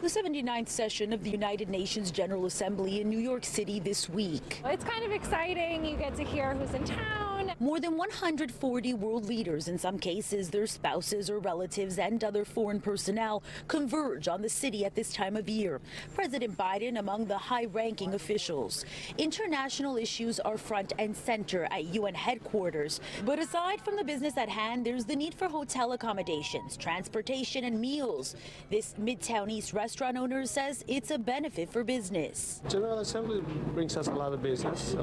the 79th session of the United Nations General Assembly in New York City this week. It's kind of exciting. You get to hear who's in town. More than 140 world leaders, in some cases their spouses or relatives and other foreign personnel, converge on the city at this time of year. President Biden among the high-ranking officials. International issues are front and center at UN headquarters. But aside from the business at hand, there's the need for hotel accommodations, transportation, and meals. This Midtown East restaurant owner says it's a benefit for business. General Assembly brings us a lot of business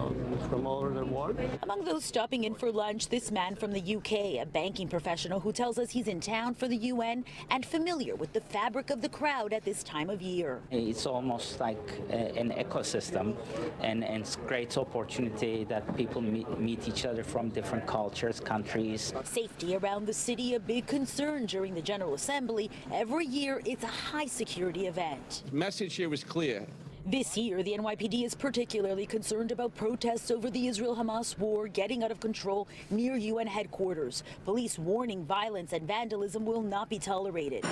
from all over the world. Among those stopping in for lunch, this man from the UK, a banking professional who tells us he's in town for the UN and familiar with the fabric of the crowd at this time of year. It's almost like an ecosystem, and it's a great opportunity that people meet each other from different cultures, countries. Safety around the city a big concern during the General Assembly. Every year, it's a high-security event. The message here was clear. This year, the NYPD is particularly concerned about protests over the Israel-Hamas war getting out of control near UN headquarters. Police warning violence and vandalism will not be tolerated.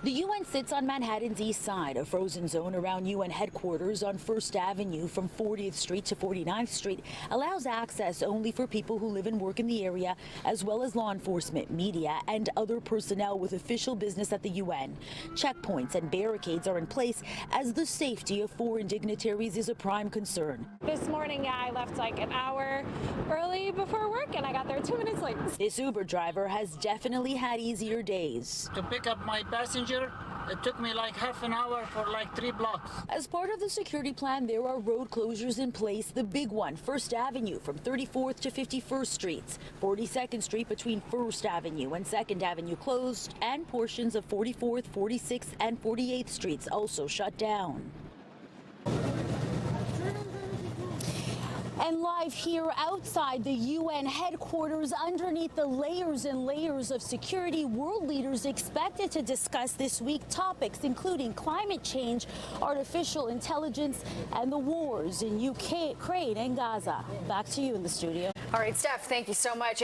The UN sits on Manhattan's east side, a frozen zone around UN headquarters on 1st Avenue from 40th Street to 49th Street allows access only for people who live and work in the area, as well as law enforcement, media, and other personnel with official business at the UN. Checkpoints and barricades are in place as the safety of foreign dignitaries is a prime concern. This morning, I left like an hour early before work, and I got there 2 minutes late. This Uber driver has definitely had easier days. To pick up my passenger, it took me like half an hour for like 3 blocks. As part of the security plan, there are road closures in place. The big one, 1st Avenue from 34th to 51st Streets, 42nd Street between 1st Avenue and 2nd Avenue closed, and portions of 44th, 46th, and 48th Streets also shut down. And live here outside the UN headquarters, underneath the layers and layers of security, world leaders expected to discuss this week topics including climate change, artificial intelligence, and the wars in Ukraine and Gaza. Back to you in the studio. All right, Steph, thank you so much.